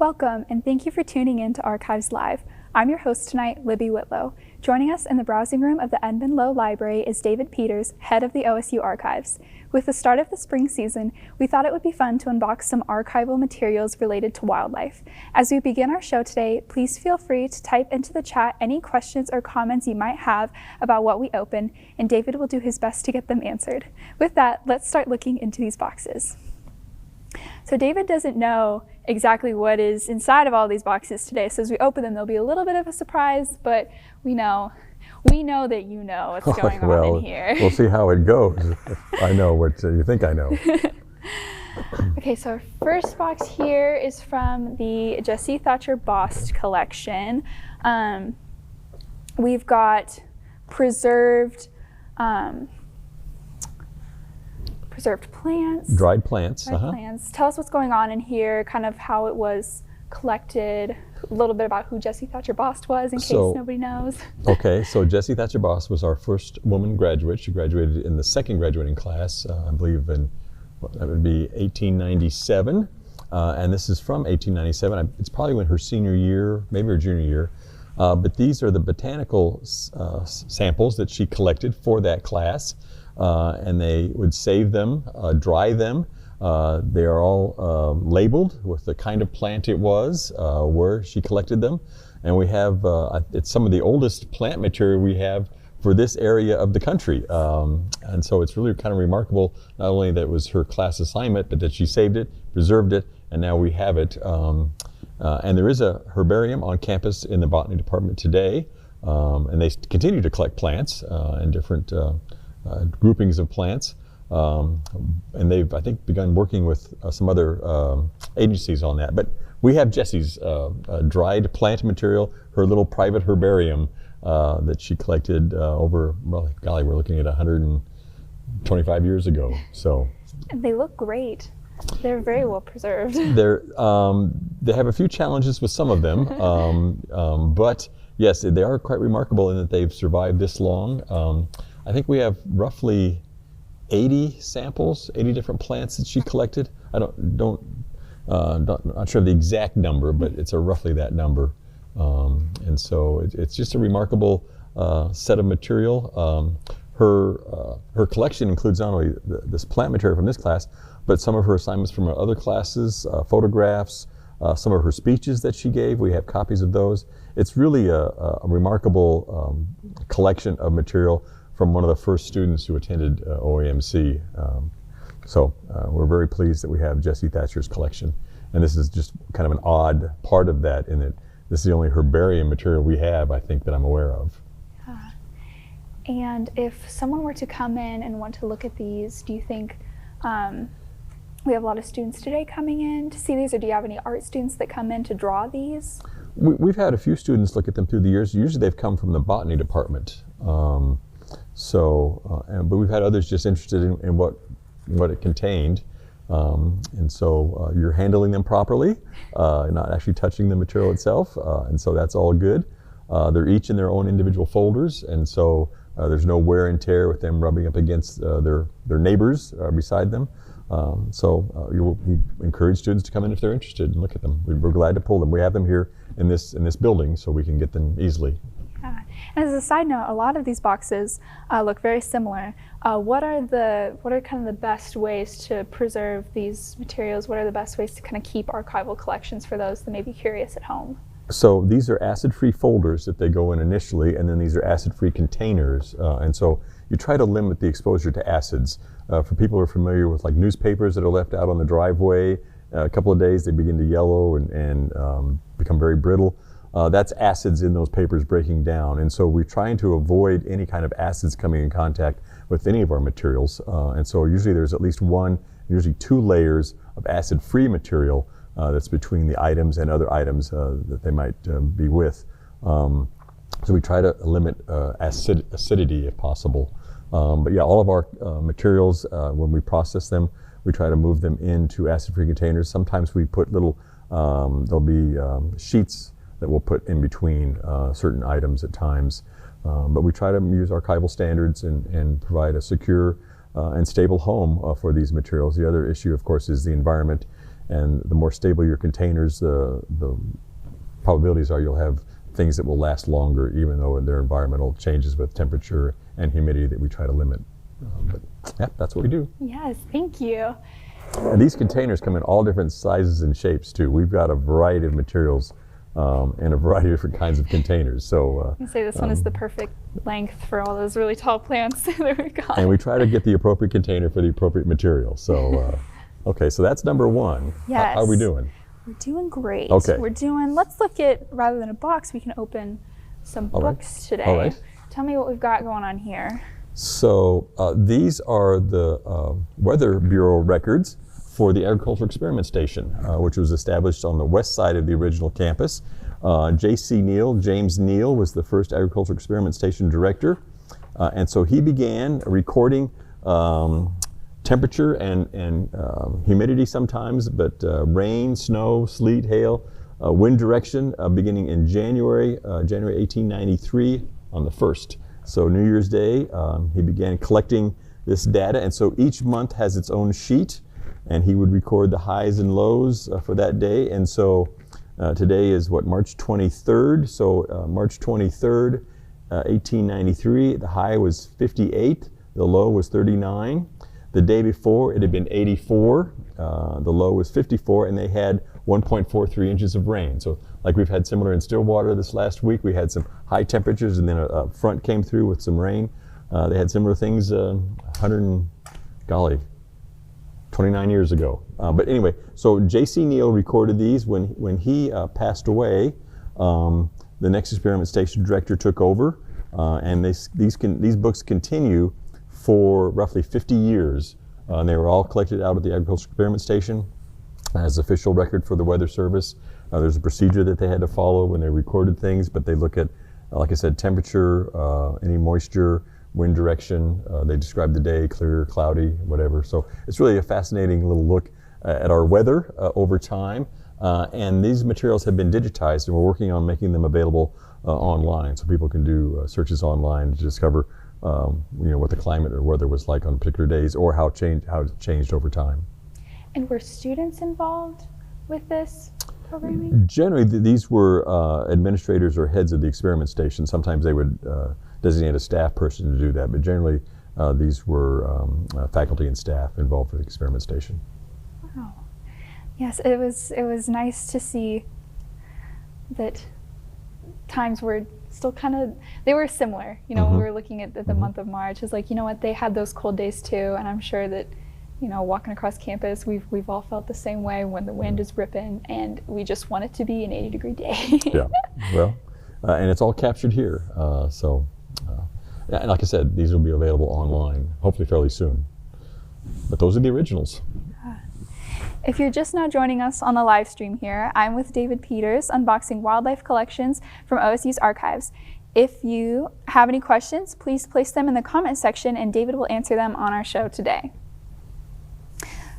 Welcome, and thank you for tuning in to Archives Live. I'm your host tonight, Libby Whitlow. Joining us in the browsing room of the Edmund Lowe Library is David Peters, head of the OSU Archives. With the start of the spring season, we thought it would be fun to unbox some archival materials related to wildlife. As we begin our show today, please feel free to type into the chat any questions or comments you might have about what we open, and David will do his best to get them answered. With that, let's start looking into these boxes. So David doesn't know exactly what is inside of all these boxes today, so as we open them, there'll be a little bit of a surprise, but we know that you know what's going on in here. We'll see how it goes. I know what you think I know. Okay, so our first box here is from the Jessie Thatcher Bost collection. We've got preserved plants. Dried plants. Plants. Tell us what's going on in here, kind of how it was collected, a little bit about who Jessie Thatcher Bost was in case nobody knows. Okay, so Jessie Thatcher Bost was our first woman graduate. She graduated in the second graduating class, I believe that would be 1897. And this is from 1897. It's probably when her senior year, maybe her junior year. But these are the botanical samples that she collected for that class. And they would save them, dry them. They are all labeled with the kind of plant it was, where she collected them. And we have, it's some of the oldest plant material we have for this area of the country. And so it's really kind of remarkable, not only that it was her class assignment, but that she saved it, preserved it, and now we have it. And there is a herbarium on campus in the botany department today. And they continue to collect plants and different groupings of plants, and they've, I think, begun working with some other agencies on that. But we have Jessie's dried plant material, her little private herbarium that she collected over, well, golly, we're looking at 125 years ago. So they look great. They're very well preserved. They have a few challenges with some of them, but yes, they are quite remarkable in that they've survived this long. I think we have roughly 80 samples, 80 different plants that she collected. Not sure of the exact number, but it's roughly that number. And so it's just a remarkable set of material. Her collection includes not only this plant material from this class, but some of her assignments from her other classes, photographs, some of her speeches that she gave. We have copies of those. It's really a remarkable collection of material from one of the first students who attended OAMC. So we're very pleased that we have Jessie Thatcher's collection. And this is just kind of an odd part of that, in that this is the only herbarium material we have, I think, that I'm aware of. And if someone were to come in and want to look at these, do you think we have a lot of students today coming in to see these, or do you have any art students that come in to draw these? We've had a few students look at them through the years. Usually they've come from the botany department. But we've had others just interested in what it contained. And so you're handling them properly, not actually touching the material itself. And so that's all good. They're each in their own individual folders. And so there's no wear and tear with them rubbing up against their neighbors beside them. We encourage students to come in if they're interested and look at them. We're glad to pull them. We have them here in this building, so we can get them easily. And as a side note, a lot of these boxes look very similar. What are kind of the best ways to preserve these materials? What are the best ways to kind of keep archival collections for those that may be curious at home? So these are acid-free folders that they go in initially, and then these are acid-free containers. And so you try to limit the exposure to acids. For people who are familiar with like newspapers that are left out on the driveway, a couple of days they begin to yellow and become very brittle. That's acids in those papers breaking down. And so we're trying to avoid any kind of acids coming in contact with any of our materials. And so usually there's at least one, usually two layers of acid-free material that's between the items and other items that they might be with. So we try to limit acidity if possible. But yeah, all of our materials, when we process them, we try to move them into acid-free containers. Sometimes we put little, there'll be sheets that we'll put in between certain items at times. But we try to use archival standards and provide a secure and stable home for these materials. The other issue, of course, is the environment and the more stable your containers, the probabilities are you'll have things that will last longer, even though there are environmental changes with temperature and humidity that we try to limit. But yeah, that's what we do. Yes, thank you. And these containers come in all different sizes and shapes too. We've got a variety of materials and a variety of different kinds of containers. So I say this one is the perfect length for all those really tall plants that we've got. and we try to get the appropriate container for the appropriate material. So okay, so that's number one. Yes. How are we doing? We're doing great. Okay. Let's look at, rather than a box, we can open some books today. All right. Tell me what we've got going on here. So these are the Weather Bureau records for the Agricultural Experiment Station, which was established on the west side of the original campus. J.C. Neal, James Neal, was the first Agricultural Experiment Station director. And so he began recording temperature and humidity sometimes, but rain, snow, sleet, hail, wind direction beginning in January 1893 on the 1st. So New Year's Day, he began collecting this data, and so each month has its own sheet, and he would record the highs and lows for that day. And so today is March 23rd. So March 23rd, 1893, the high was 58, the low was 39. The day before, it had been 84, the low was 54, and they had 1.43 inches of rain. So like we've had similar in Stillwater this last week, we had some high temperatures, and then a front came through with some rain. They had similar things 29 years ago. But anyway, so J.C. Neal recorded these. When he passed away, the next experiment station director took over, and these books continue for roughly 50 years. They were all collected out at the Agricultural Experiment Station as official record for the Weather Service. There's a procedure that they had to follow when they recorded things, but they look at, like I said, temperature, any moisture, wind direction. They describe the day, clear, cloudy, whatever. So it's really a fascinating little look at our weather over time. And these materials have been digitized, and we're working on making them available online, so people can do searches online to discover what the climate or weather was like on particular days, or how it changed over time. And were students involved with this programming? Generally, these were administrators or heads of the experiment station. Sometimes they would designate a staff person to do that, but generally these were faculty and staff involved with the experiment station. Wow. Yes, it was nice to see that times were still they were similar. When we were looking at the month of March, it's like, they had those cold days too, and I'm sure that walking across campus, we've all felt the same way when the wind is ripping, and we just want it to be an 80-degree day. Yeah, well, and it's all captured here. And like I said, these will be available online, hopefully fairly soon. But those are the originals. If you're just now joining us on the live stream here, I'm with David Peters, unboxing wildlife collections from OSU's archives. If you have any questions, please place them in the comment section, and David will answer them on our show today.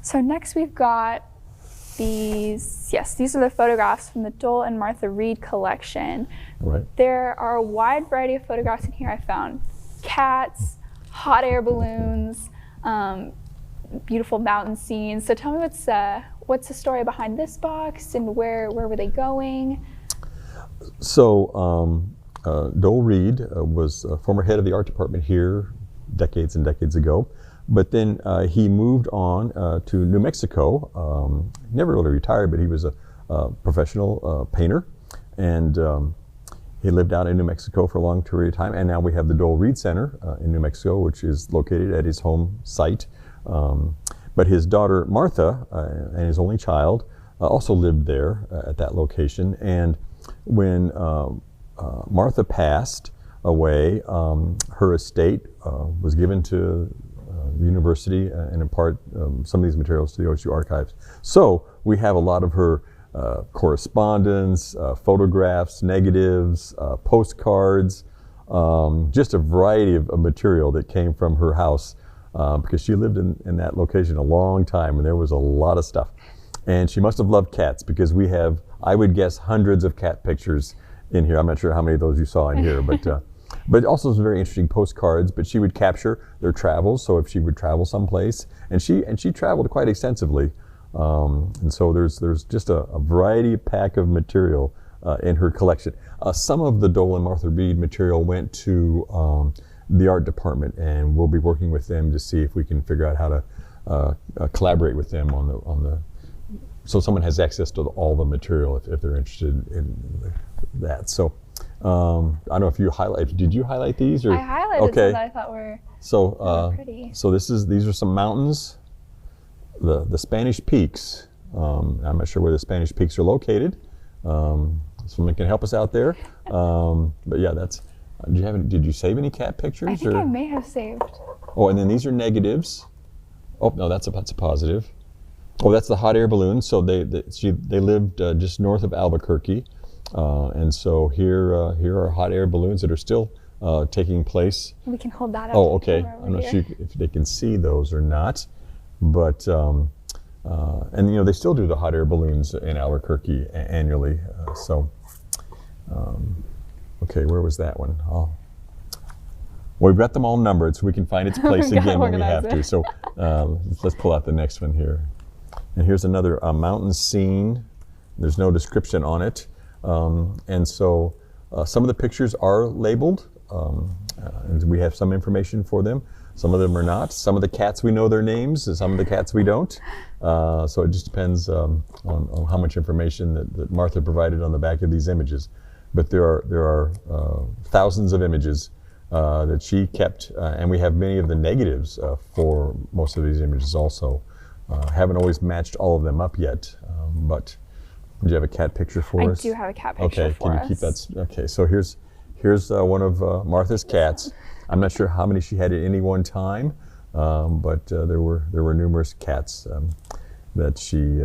So next we've got these. Yes, these are the photographs from the Dole and Martha Reed collection. Right. There are a wide variety of photographs in here. I found cats, hot air balloons, beautiful mountain scenes. So tell me what's the story behind this box, and where were they going? So Dole Reed was a former head of the art department here decades and decades ago. But then he moved on to New Mexico. Never really retired, but he was a professional painter, and he lived out in New Mexico for a long period of time. And now we have the Dole Reed Center in New Mexico, which is located at his home site. But his daughter Martha and his only child also lived there at that location. And when Martha passed away, her estate was given to the university and in part some of these materials to the OSU archives. So we have a lot of her correspondence, photographs, negatives, postcards, just a variety of material that came from her house because she lived in that location a long time, and there was a lot of stuff. And she must have loved cats, because we have, I would guess, hundreds of cat pictures in here. I'm not sure how many of those you saw in here, but also some very interesting postcards. But she would capture their travels. So if she would travel someplace, and she traveled quite extensively, And so there's just a variety pack of material in her collection. Some of the Dole and Martha Reed material went to the art department, and we'll be working with them to see if we can figure out how to collaborate with them on the so someone has access to all the material if they're interested in that. So I don't know if you did you highlight these? Or? I highlighted some that I thought were pretty. So these are some mountains, the Spanish Peaks. I'm not sure where the Spanish Peaks are located. Someone can help us out there. But yeah, that's. Did you save any cat pictures? I think I may have saved. Oh, and then these are negatives. Oh no, that's a positive. Oh, that's the hot air balloon. So they lived just north of Albuquerque, and so here are hot air balloons that are still taking place. We can hold that up. Oh, okay. I'm not sure if they can see those or not, but and they still do the hot air balloons in Albuquerque annually. Okay, where was that one? Oh. Well, we've got them all numbered, so we can find its place again when we have to. So let's pull out the next one here. And here's another mountain scene. There's no description on it. And so some of the pictures are labeled, and we have some information for them. Some of them are not. Some of the cats we know their names, and some of the cats we don't. So it just depends on how much information that Martha provided on the back of these images. But there are thousands of images that she kept, and we have many of the negatives for most of these images also. Haven't always matched all of them up yet, but do you have a cat picture for us? I do have a cat picture for us. Okay, can you keep that? Okay, so here's one of Martha's cats. I'm not sure how many she had at any one time, but there were numerous cats that she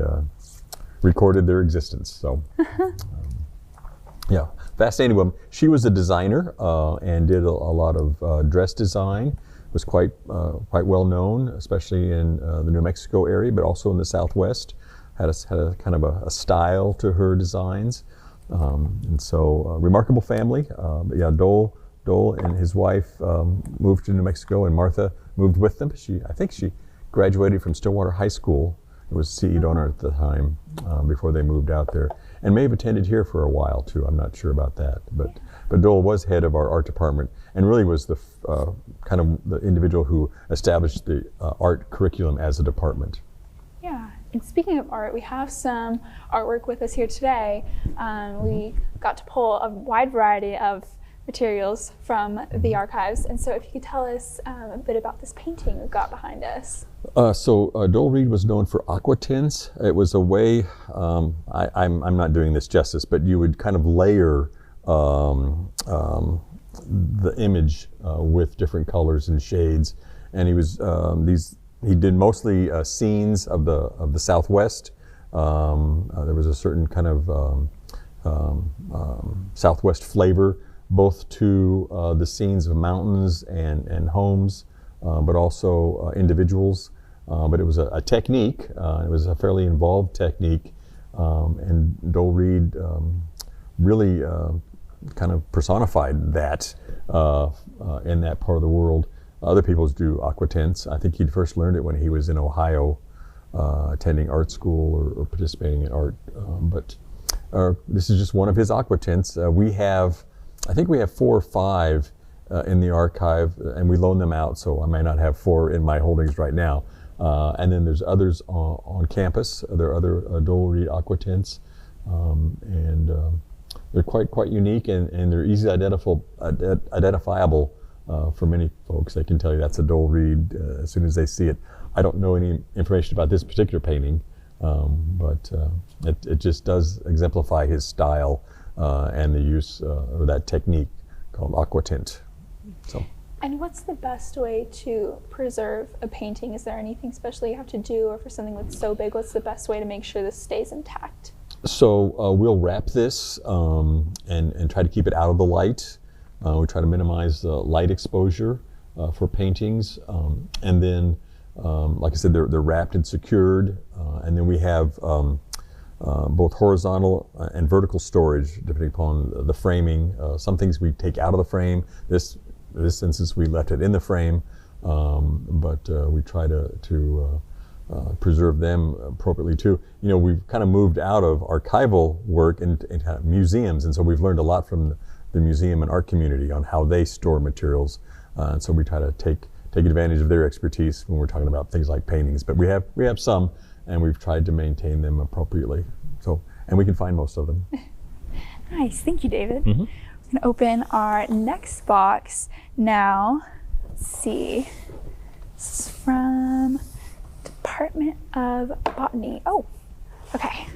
recorded their existence. So. Yeah, fascinating woman. She was a designer and did a lot of dress design. Was quite well known, especially in the New Mexico area, but also in the Southwest. Had a kind of a style to her designs, and so remarkable family. But yeah, Dole and his wife moved to New Mexico, and Martha moved with them. I think she graduated from Stillwater High School. It was CE donor at the time before they moved out there, and may have attended here for a while too. I'm not sure about that, but Dole was head of our art department and really was the kind of the individual who established the art curriculum as a department. Yeah, and speaking of art, we have some artwork with us here today. We got to pull a wide variety of materials from the archives, and so if you could tell us a bit about this painting we've got behind us. So Dole Reed was known for aquatints. It was a way, I'm not doing this justice, but you would kind of layer the image with different colors and shades, and he did mostly scenes of the Southwest. There was a certain kind of Southwest flavor, both to the scenes of mountains and homes, but also individuals. But it was a technique. It was a fairly involved technique, and Dole Reed really kind of personified that in that part of the world. Other people do aquatints. I think he first learned it when he was in Ohio, attending art school or participating in art. But this is just one of his aquatints. I think we have 4 or 5 in the archive, and we loan them out, so I may not have 4 in my holdings right now. And then there's others on campus. There are other Dole Reed aquatints, and they're quite unique, and they're easily identifiable for many folks. They can tell you that's a Dole Reed as soon as they see it. I don't know any information about this particular painting, but it just does exemplify his style and the use of that technique called aquatint. So. And what's the best way to preserve a painting? Is there anything special you have to do, or for something that's so big, what's the best way to make sure this stays intact? So we'll wrap this and try to keep it out of the light. We try to minimize light exposure for paintings. And then, like I said, they're wrapped and secured. And then we have both horizontal and vertical storage, depending upon the framing. Some things we take out of the frame. This instance, we left it in the frame, but we try to preserve them appropriately too. You know, we've kind of moved out of archival work into kind of museums, and so we've learned a lot from the museum and art community on how they store materials. And so we try to take advantage of their expertise when we're talking about things like paintings. But we have some, and we've tried to maintain them appropriately. So, and we can find most of them. Nice, thank you, David. We're gonna open our next box now. Let's see. This is from Department of Botany. Oh, okay.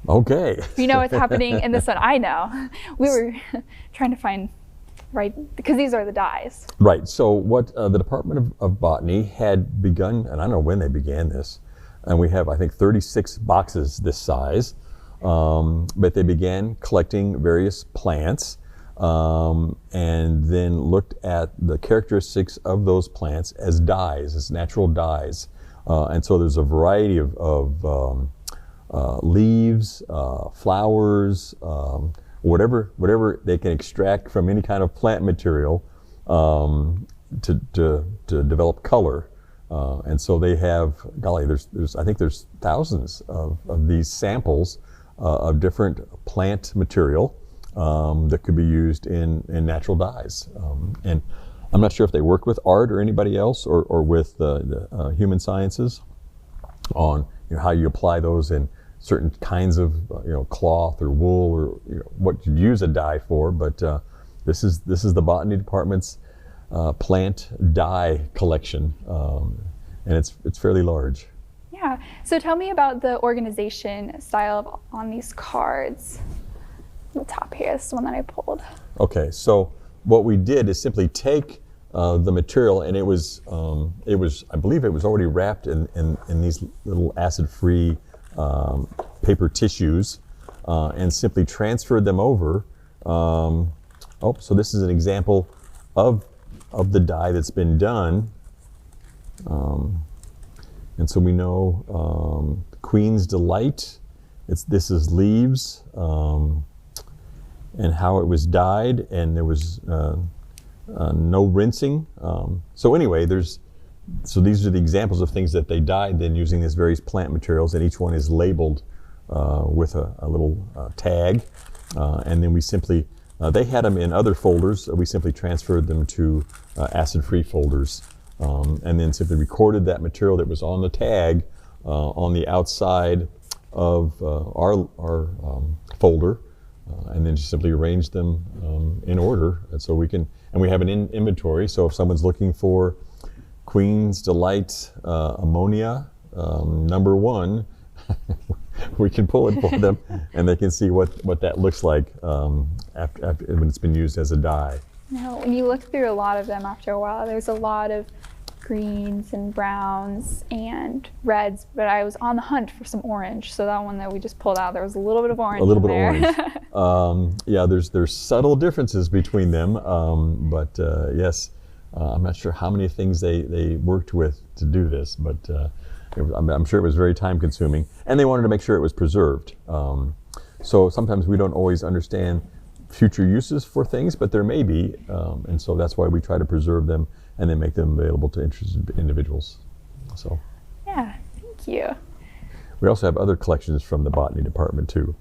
Okay. You know what's happening in this one? I know. We were trying to find, right, because these are the dyes. Right, so what the Department of Botany had begun, and I don't know when they began this, and we have, I think, 36 boxes this size, but they began collecting various plants and then looked at the characteristics of those plants as dyes, as natural dyes. And so there's a variety of leaves, flowers, whatever they can extract from any kind of plant material to develop color. And so they have, golly, I think there's thousands of these samples of different plant material that could be used in natural dyes. And I'm not sure if they work with art or anybody else or with the human sciences on how you apply those in certain kinds of cloth or wool or what you'd use a dye for. But this is the Botany Department's plant dye collection, and it's fairly large. Yeah. So tell me about the organization style on these cards. The top here, this is the one that I pulled. Okay, so what we did is simply take the material, and it was I believe it was already wrapped in these little acid-free paper tissues, and simply transferred them over. So this is an example of the dye that's been done. And so we know Queen's Delight, this is leaves, and how it was dyed, and there was no rinsing. So anyway, these are the examples of things that they dyed then using these various plant materials, and each one is labeled with a little tag. And then we simply, they had them in other folders, we simply transferred them to acid-free folders, and then simply recorded that material that was on the tag on the outside of our folder, and then just simply arrange them in order. And so we have an inventory, so if someone's looking for Queen's Delight ammonia number 1, we can pull it for them, and they can see what that looks like after when it's been used as a dye. Now, when you look through a lot of them after a while, there's a lot of greens and browns and reds, but I was on the hunt for some orange, so that one that we just pulled out, there was a little bit of orange. A little bit of orange. Yeah, there's subtle differences between them, but yes, I'm not sure how many things they worked with to do this, but I'm sure it was very time consuming, and they wanted to make sure it was preserved. So sometimes we don't always understand future uses for things, but there may be, and so that's why we try to preserve them and then make them available to interested individuals. So. Yeah, thank you. We also have other collections from the Botany Department too,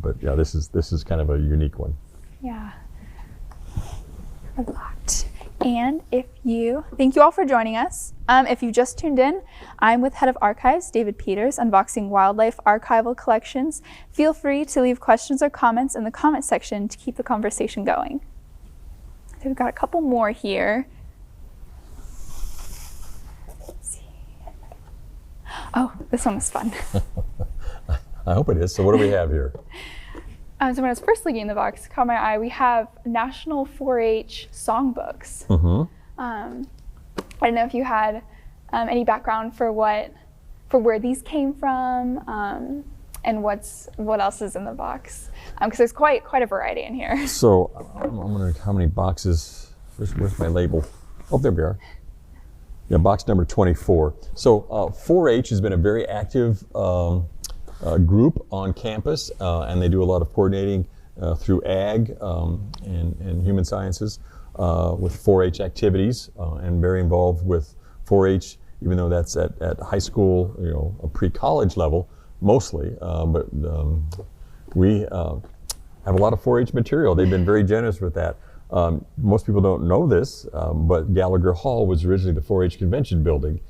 but yeah, this is kind of a unique one. Yeah, a lot. And thank you all for joining us. If you just tuned in, I'm with Head of Archives, David Peters, unboxing wildlife archival collections. Feel free to leave questions or comments in the comment section to keep the conversation going. So we've got a couple more here. Let's see. Oh, this one was fun. I hope it is. So what do we have here? So when I was first looking in the box, it caught my eye. We have National 4-H songbooks. I don't know if you had any background for where these came from, and what else is in the box, because there's quite a variety in here. So I'm wondering how many boxes. Where's my label? Oh, there we are. Yeah, box number 24. So 4-H has been a very active group on campus, and they do a lot of coordinating through ag and human sciences with 4-H activities, and very involved with 4-H even though that's at high school, a pre-college level mostly. But we have a lot of 4-H material. They've been very generous with that. Most people don't know this, but Gallagher Hall was originally the 4-H convention building.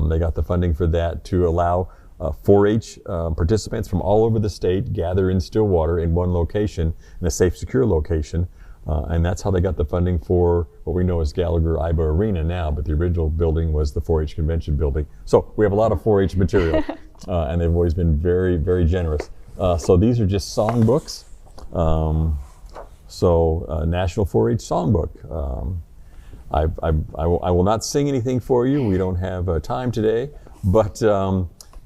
They got the funding for that to allow 4-H participants from all over the state gather in Stillwater in one location, in a safe, secure location. And that's how they got the funding for what we know as Gallagher Iba Arena now, but the original building was the 4-H convention building. So we have a lot of 4-H material, and they've always been very, very generous. So these are just songbooks. National 4-H Songbook. I will not sing anything for you. We don't have time today, but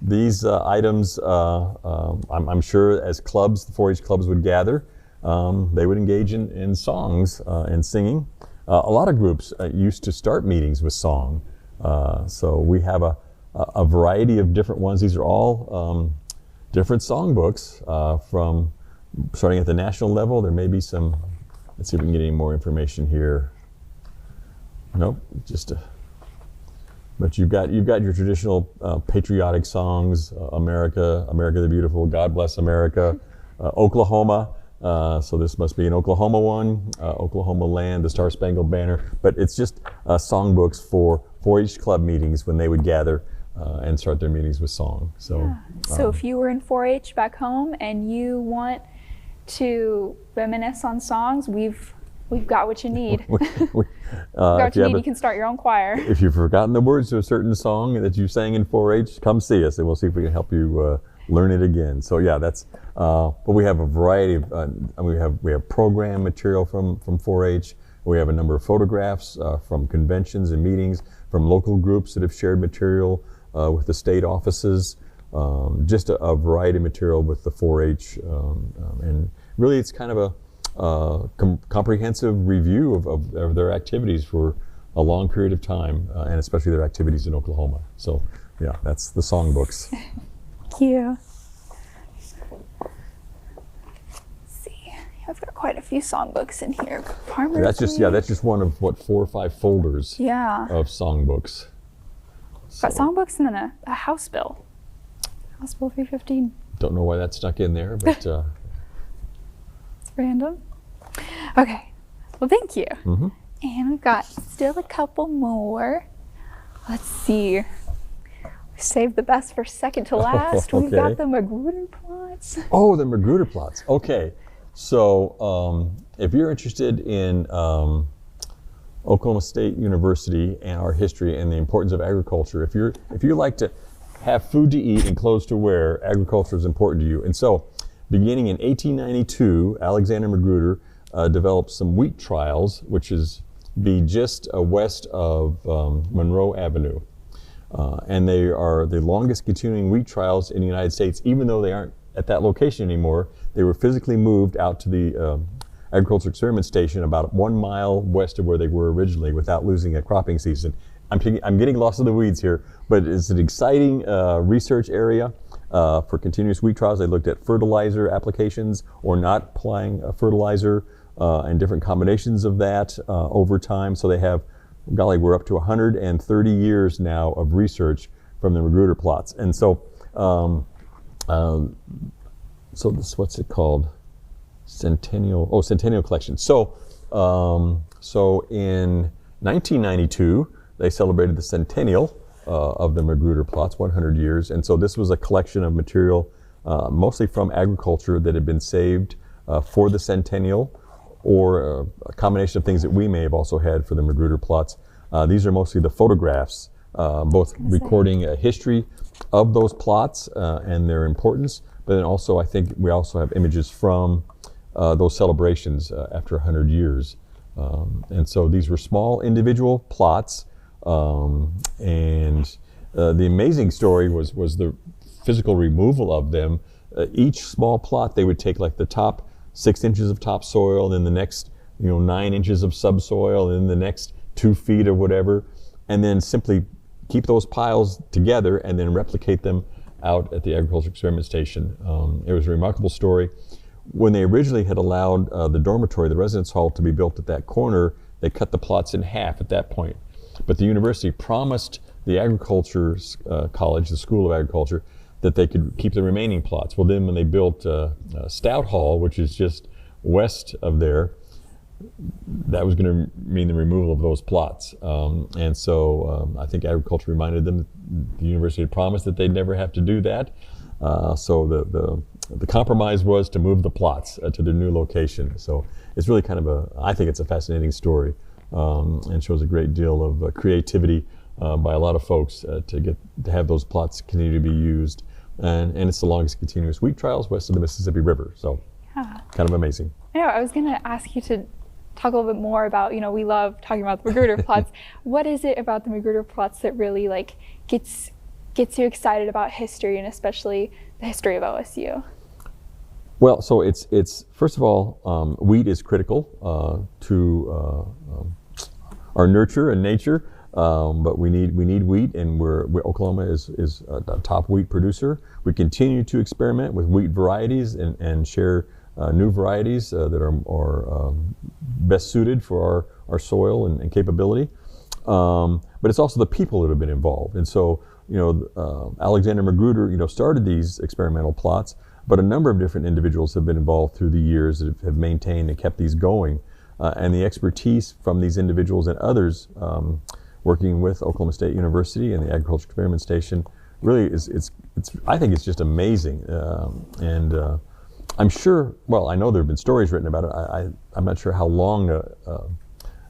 these items, I'm sure as clubs, the 4-H clubs would gather, they would engage in songs and singing. A lot of groups used to start meetings with song. So we have a variety of different ones. These are all different songbooks from starting at the national level. There may be some, let's see if we can get any more information here. Nope, but you've got your traditional patriotic songs, America, America the Beautiful, God Bless America, Oklahoma. So this must be an Oklahoma one, Oklahoma Land, the Star Spangled Banner. But it's just songbooks for 4-H club meetings when they would gather and start their meetings with song. So, so if you were in 4-H back home and you want to reminisce on songs, we've got what you need. You can start your own choir. If you've forgotten the words to a certain song that you sang in 4-H, come see us and we'll see if we can help you learn it again. So yeah, that's. But we have a variety of. We have program material from 4-H. We have a number of photographs from conventions and meetings, from local groups that have shared material with the state offices. Just a variety of material with the 4-H, and really it's kind of a comprehensive review of their activities for a long period of time, and especially their activities in Oklahoma. So yeah, that's the songbooks. Thank you. Let's see, I've got quite a few songbooks in here. That's just one of 4 or 5 folders of songbooks. Got songbooks and then a House Bill. House Bill 315. Don't know why that stuck in there, but it's random. Okay, well thank you. Mm-hmm. And we've got still a couple more. Let's see. We saved the best for second to last. Okay. We've got the Magruder plots. Oh, the Magruder plots. Okay, so if you're interested in Oklahoma State University and our history and the importance of agriculture, if you like to have food to eat and clothes to wear, agriculture is important to you. And so, beginning in 1892, Alexander Magruder developed some wheat trials, which is just west of Monroe Avenue. And they are the longest continuing wheat trials in the United States, even though they aren't at that location anymore. They were physically moved out to the Agricultural Experiment Station about 1 mile west of where they were originally without losing a cropping season. I'm getting lost in the weeds here, but it's an exciting research area for continuous wheat trials. They looked at fertilizer applications or not applying fertilizer and different combinations of that over time. So they have, golly, we're up to 130 years now of research from the Magruder plots. And so, so this, what's it called? Centennial Collection. So, so in 1992, they celebrated the centennial of the Magruder plots, 100 years. And so this was a collection of material, mostly from agriculture, that had been saved for the centennial, or a combination of things that we may have also had for the Magruder plots. These are mostly the photographs, both recording a history of those plots and their importance, but then also I think we also have images from those celebrations after 100 years. And so these were small individual plots, and the amazing story was the physical removal of them. Each small plot, they would take like the top 6 inches of topsoil, and then the next 9 inches of subsoil, and then the next 2 feet or whatever, and then simply keep those piles together and then replicate them out at the Agricultural Experiment Station. It was a remarkable story. When they originally had allowed the dormitory, the residence hall, to be built at that corner, they cut the plots in half at that point. But the university promised the agriculture college, the School of Agriculture, that they could keep the remaining plots. Well, then when they built Stout Hall, which is just west of there, that was going to mean the removal of those plots. And so I think agriculture reminded them that the university had promised that they'd never have to do that. So the compromise was to move the plots to their new location. So it's really kind of I think it's a fascinating story, and shows a great deal of creativity by a lot of folks to have those plots continue to be used. And it's the longest continuous wheat trials west of the Mississippi River. So kind of amazing. I know, I was going to ask you to talk a little bit more about, we love talking about the Magruder plots. What is it about the Magruder plots that really gets you excited about history, and especially the history of OSU? Well, so it's first of all, wheat is critical to our nurture and nature, but we need wheat, and Oklahoma is a top wheat producer. We continue to experiment with wheat varieties and share new varieties that are best suited for our soil and capability. But it's also the people that have been involved, and so Alexander Magruder started these experimental plots, but a number of different individuals have been involved through the years that have maintained and kept these going, and the expertise from these individuals and others working with Oklahoma State University and the Agricultural Experiment Station really I think it's just amazing, and I'm sure, well, I know there have been stories written about it. I'm not sure how long a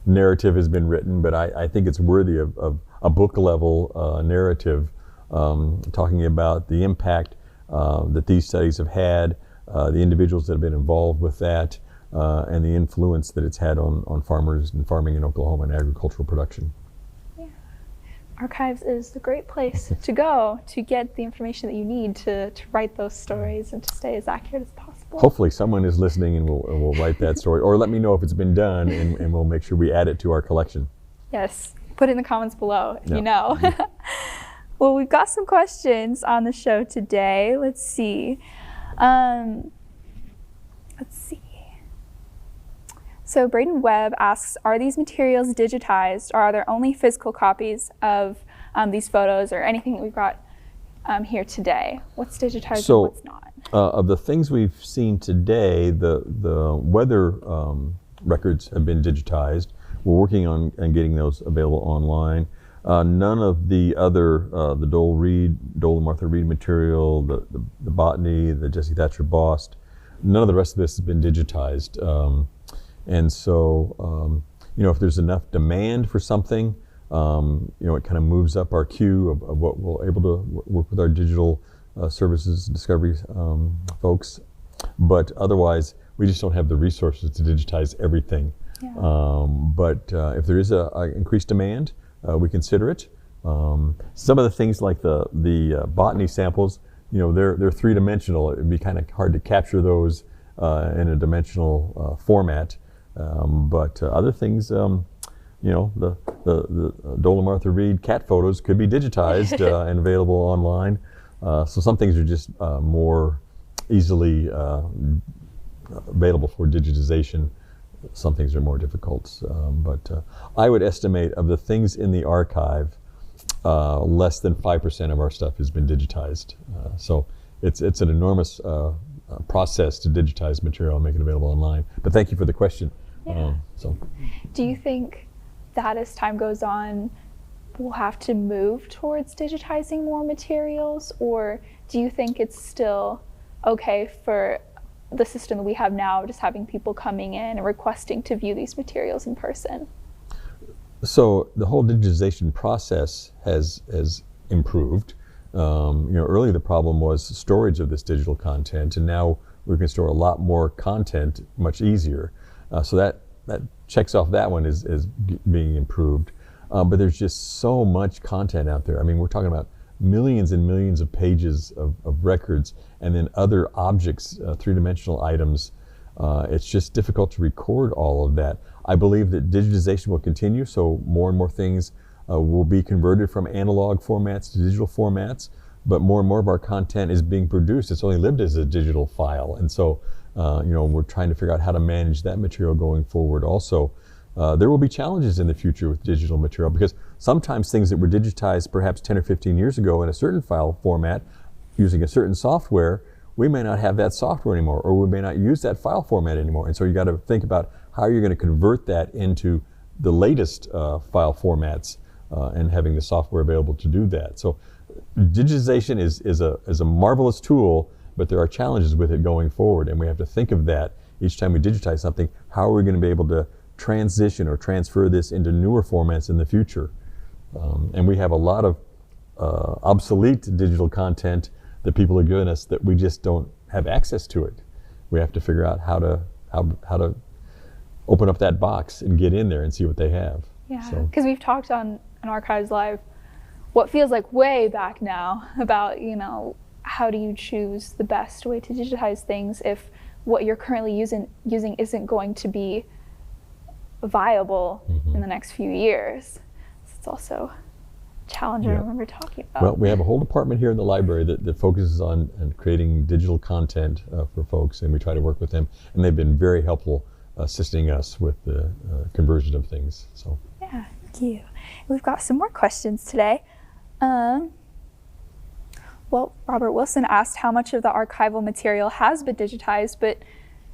narrative has been written, but I think it's worthy of a book level narrative talking about the impact that these studies have had, the individuals that have been involved with that, and the influence that it's had on farmers and farming in Oklahoma and agricultural production. Yeah. Archives is the great place to go to get the information that you need to write those stories and to stay as accurate as possible. Hopefully someone is listening and will write that story, or let me know if it's been done, and we'll make sure we add it to our collection. Yes, put it in the comments below if you know. Well, we've got some questions on the show today. Let's see. So Braden Webb asks, are these materials digitized, or are there only physical copies of these photos or anything that we've got here today? What's digitized and what's not? Of the things we've seen today, the weather records have been digitized. We're working on getting those available online. None of the other, the Dole and Martha Reed material, the botany, the Jesse Thatcher Bost, none of the rest of this has been digitized. And so, if there's enough demand for something, it kind of moves up our queue of what we're able to work with our digital services discovery folks. But otherwise, we just don't have the resources to digitize everything. Yeah. But if there is a increased demand, we consider it. Some of the things like the botany samples, they're three-dimensional. It'd be kind of hard to capture those in a dimensional format. But other things, the Dole and Martha Reed cat photos could be digitized and available online. So some things are just more easily available for digitization. Some things are more difficult. But I would estimate of the things in the archive, less than 5% of our stuff has been digitized. So it's an enormous process to digitize material and make it available online. But thank you for the question. Yeah. Do you think that as time goes on, we'll have to move towards digitizing more materials, or do you think it's still okay for the system that we have now, just having people coming in and requesting to view these materials in person? So the whole digitization process has improved. Earlier the problem was storage of this digital content, and now we can store a lot more content much easier. So that checks off that one as being improved. But there's just so much content out there. I mean, we're talking about millions and millions of pages of records, and then other objects, three-dimensional items. It's just difficult to record all of that. I believe that digitization will continue, so more and more things will be converted from analog formats to digital formats, but more and more of our content is being produced. It's only lived as a digital file, and so we're trying to figure out how to manage that material going forward also. There will be challenges in the future with digital material because sometimes things that were digitized perhaps 10 or 15 years ago in a certain file format using a certain software, we may not have that software anymore, or we may not use that file format anymore. And so you got to think about how you're going to convert that into the latest file formats and having the software available to do that. So digitization is a marvelous tool, but there are challenges with it going forward, and we have to think of that each time we digitize something. How are we going to be able to transition or transfer this into newer formats in the future? And we have a lot of obsolete digital content that people are giving us that we just don't have access to it. We have to figure out how to open up that box and get in there and see what they have. Yeah, because we've talked on an Archives Live what feels like way back now about, how do you choose the best way to digitize things if what you're currently using isn't going to be viable in the next few years. So it's also a challenge I remember talking about. Well, we have a whole department here in the library that focuses on creating digital content for folks, and we try to work with them, and they've been very helpful assisting us with the conversion of things. So yeah, thank you. We've got some more questions today. Well, Robert Wilson asked how much of the archival material has been digitized, but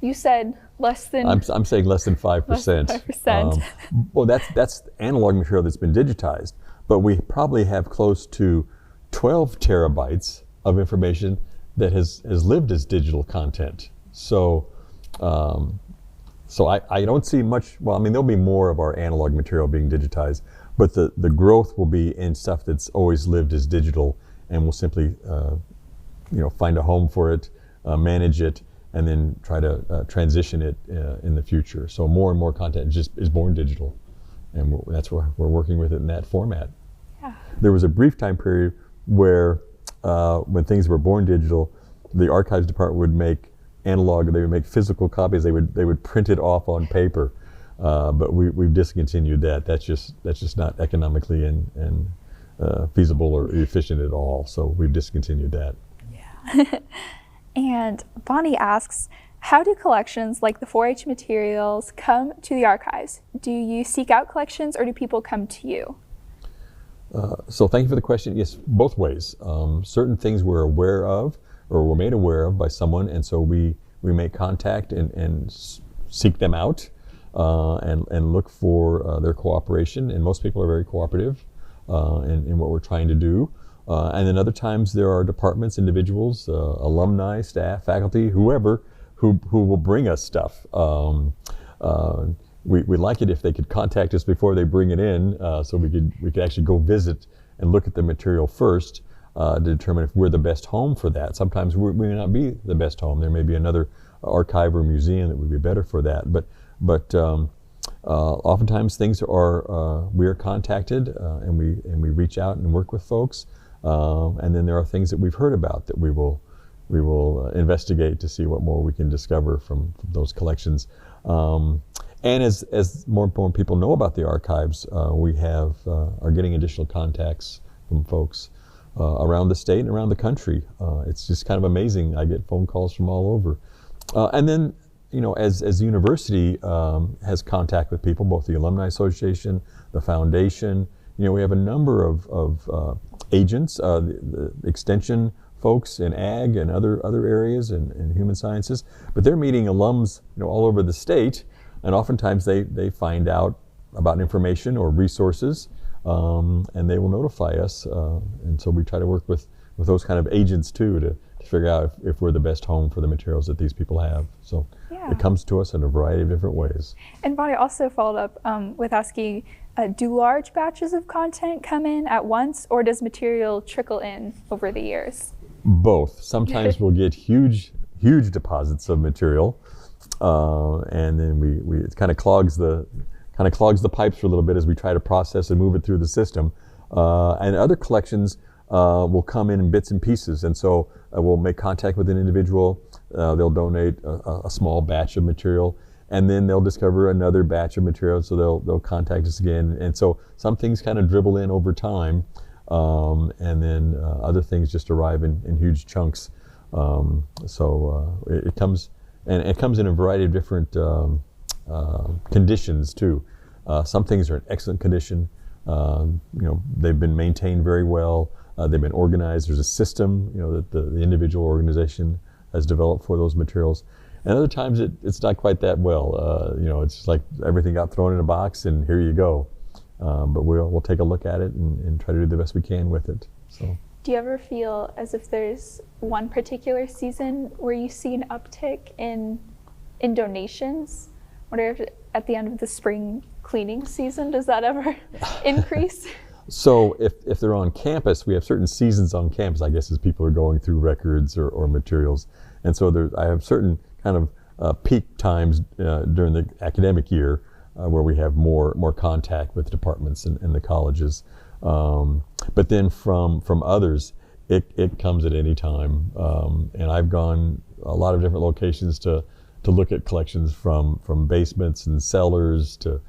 you said less than... I'm saying less than 5%. Less than 5%. Well, that's analog material that's been digitized, but we probably have close to 12 terabytes of information that has lived as digital content. So, I don't see much. Well, I mean, there'll be more of our analog material being digitized, but the growth will be in stuff that's always lived as digital, and we'll simply, find a home for it, manage it, and then try to transition it in the future. So more and more content just is born digital, and that's where we're working with it in that format. Yeah. There was a brief time period where when things were born digital, the archives department would make analog, they would make physical copies, they would print it off on paper, but we've discontinued that. That's just not economically and feasible or efficient at all, so we've discontinued that. Yeah. And Bonnie asks, how do collections like the 4-H materials come to the archives? Do you seek out collections, or do people come to you? So thank you for the question. Yes, both ways. Certain things we're aware of or we're made aware of by someone, and so we make contact and seek them out and look for their cooperation, and most people are very cooperative in what we're trying to do. And then other times there are departments, individuals, alumni, staff, faculty, whoever, who will bring us stuff. We like it if they could contact us before they bring it in, so we could actually go visit and look at the material first to determine if we're the best home for that. Sometimes we may not be the best home. There may be another archive or museum that would be better for that. But oftentimes things are we are contacted and we reach out and work with folks. And then there are things that we've heard about that we will investigate to see what more we can discover from those collections. And as more and more people know about the archives, we are getting additional contacts from folks around the state and around the country. It's just kind of amazing. I get phone calls from all over. And then, as the university has contact with people, both the Alumni Association, the foundation, we have a number of agents, the extension folks in ag and other areas and human sciences, but they're meeting alums all over the state, and oftentimes they find out about information or resources, and they will notify us, and so we try to work with those kind of agents too to figure out if we're the best home for the materials that these people have. So it comes to us in a variety of different ways. And Bonnie also followed up with asking, do large batches of content come in at once, or does material trickle in over the years? Both. Sometimes we'll get huge deposits of material, and then it kind of clogs the pipes for a little bit as we try to process and move it through the system. And other collections will come in bits and pieces, and so we'll make contact with an individual. They'll donate a small batch of material, and then they'll discover another batch of material, so they'll contact us again. And so some things kind of dribble in over time, and then other things just arrive in huge chunks. It comes in a variety of different conditions too. Some things are in excellent condition. They've been maintained very well. They've been organized. There's a system, that the individual organization has developed for those materials. And other times it's not quite that well. It's just like everything got thrown in a box and here you go. But we'll take a look at it and try to do the best we can with it. So. Do you ever feel as if there's one particular season where you see an uptick in donations? Wonder if at the end of the spring cleaning season, does that ever increase? So if they're on campus, we have certain seasons on campus, I guess, as people are going through records or materials. And so I have certain kind of peak times during the academic year where we have more contact with departments and the colleges. But then from others, it comes at any time. And I've gone a lot of different locations to look at collections from basements and cellars to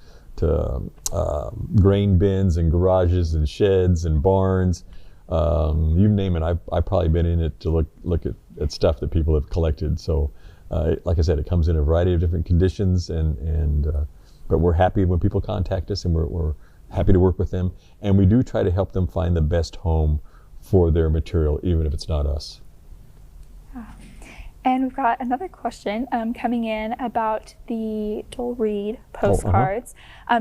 grain bins and garages and sheds and barns. You name it, I've probably been in it to look at stuff that people have collected. So like I said, it comes in a variety of different conditions, but we're happy when people contact us, and we're happy to work with them. And we do try to help them find the best home for their material, even if it's not us. And we've got another question coming in about the Dole Reed postcards.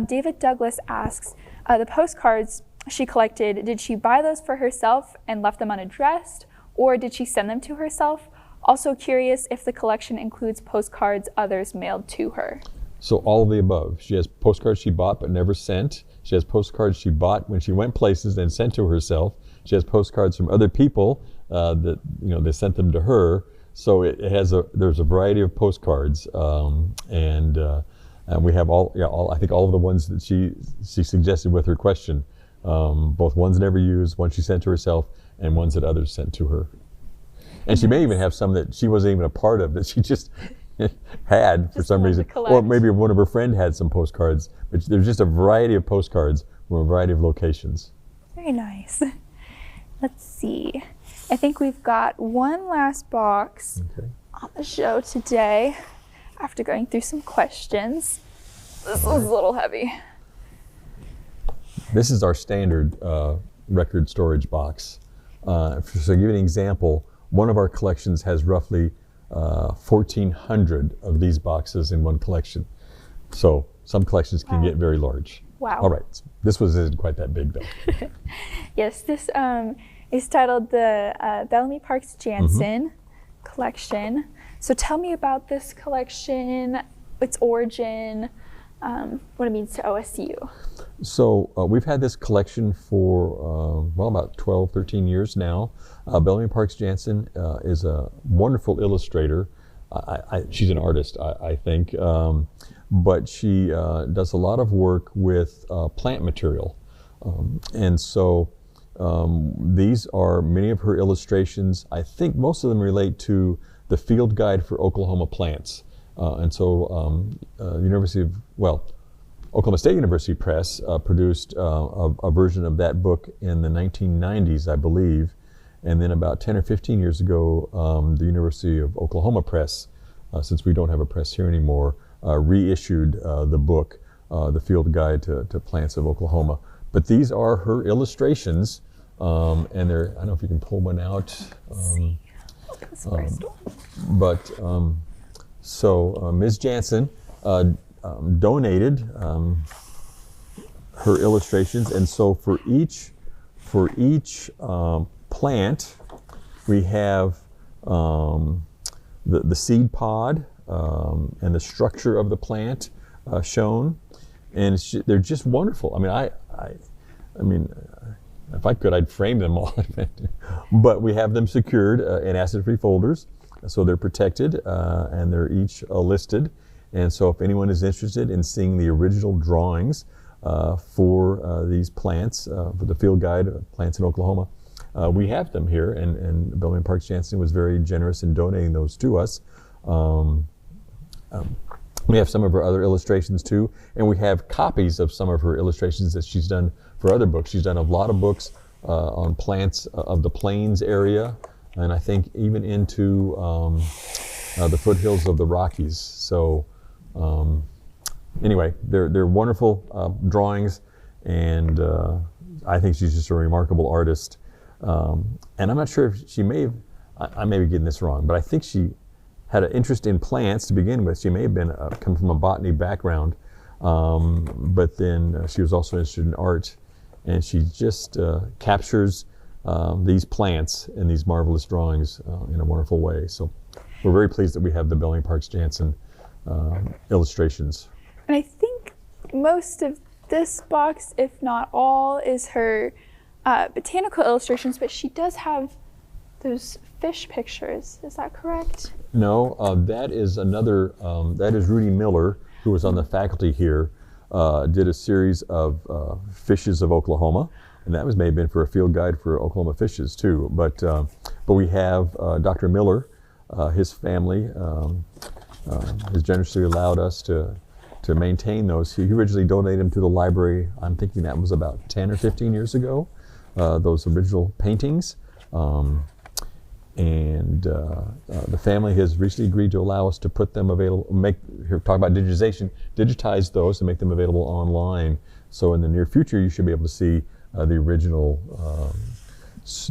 David Douglas asks, the postcards she collected, did she buy those for herself and left them unaddressed, or did she send them to herself? Also curious if the collection includes postcards others mailed to her. So all of the above. She has postcards she bought but never sent. She has postcards she bought when she went places and sent to herself. She has postcards from other people that they sent them to her. So there's a variety of postcards, and we have I think all of the ones that she suggested with her question, both ones never used, ones she sent to herself, and ones that others sent to her. And she may even have some that she wasn't even a part of that she just had for some reason, or maybe one of her friends had some postcards. But there's just a variety of postcards from a variety of locations. Very nice. Let's see. I think we've got one last box on the show today after going through some questions. This one's a little heavy. This is our standard record storage box. So to give you an example, one of our collections has roughly 1,400 of these boxes in one collection. So some collections can get very large. Wow. All right, this isn't quite that big though. Yes, this is titled the Bellamy Parks Jansen collection. So tell me about this collection, its origin, what it means to OSU. So we've had this collection for, about 12, 13 years now. Bellamy Parks Jansen is a wonderful illustrator. She's an artist, I think, but she does a lot of work with plant material. And so these are many of her illustrations. I think most of them relate to the Field Guide for Oklahoma Plants. And so Oklahoma State University Press produced a version of that book in the 1990s, I believe. And then about 10 or 15 years ago, the University of Oklahoma Press, since we don't have a press here anymore, reissued the book, The Field Guide to Plants of Oklahoma. But these are her illustrations, and I don't know if you can pull one out. So Ms. Jansen donated her illustrations, and so for each plant, we have the seed pod and the structure of the plant shown, and they're just wonderful. I mean, if I could, I'd frame them all. But we have them secured in acid-free folders, so they're protected, and they're each listed. And so if anyone is interested in seeing the original drawings for these plants, for the Field Guide of Plants in Oklahoma, we have them here, and Bellamy Parks Jansen was very generous in donating those to us. We have some of her other illustrations too, and we have copies of some of her illustrations that she's done for other books. She's done a lot of books on plants of the Plains area, and I think even into the foothills of the Rockies. So anyway, they're wonderful drawings, and I think she's just a remarkable artist. And I'm not sure if she may have, I may be getting this wrong, but I think she had an interest in plants to begin with. She may have been come from a botany background, but then she was also interested in art, and she just captures these plants in these marvelous drawings in a wonderful way. So we're very pleased that we have the Bellamy Parks Jansen illustrations. And I think most of this box, if not all, is her botanical illustrations, but she does have those fish pictures. Is that correct? No, that is another, that is Rudy Miller, who was on the faculty here, did a series of fishes of Oklahoma, and that was may have been for a field guide for Oklahoma fishes too. But we have Dr. Miller, his family has generously allowed us to maintain those. He originally donated them to the library. I'm thinking that was about 10 or 15 years ago, those original paintings. And the family has recently agreed to allow us to put them available, talk about digitization, digitize those and make them available online. So in the near future, you should be able to see the original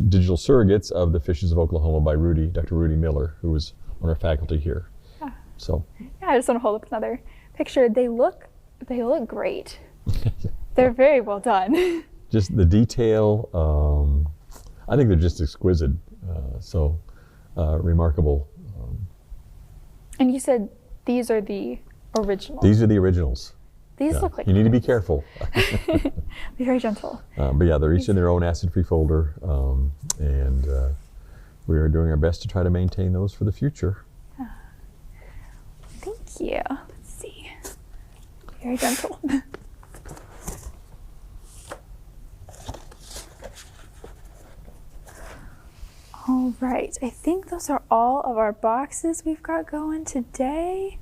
digital surrogates of the Fishes of Oklahoma by Dr. Rudy Miller, who was on our faculty here. Yeah. So. Yeah, I just want to hold up another picture. They look great. They're very well done. Just the detail, I think they're just exquisite. Remarkable. And you said these are the originals. These are the originals. These look like you need to be careful. Be very gentle. But yeah, they're each in their own acid-free folder, and we are doing our best to try to maintain those for the future. Thank you. Let's see. Very gentle. All right, I think those are all of our boxes we've got going today.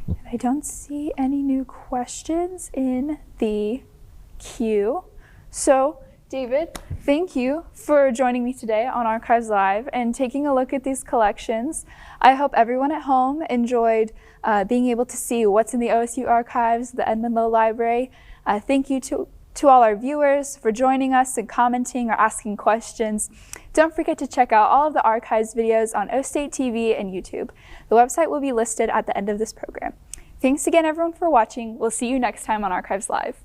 And I don't see any new questions in the queue. So, David, thank you for joining me today on Archives Live and taking a look at these collections. I hope everyone at home enjoyed being able to see what's in the OSU Archives, the Edmund Lowe Library. Thank you to all our viewers for joining us and commenting or asking questions. Don't forget to check out all of the archives videos on OState TV and YouTube. The website will be listed at the end of this program. Thanks again everyone for watching. We'll see you next time on Archives Live.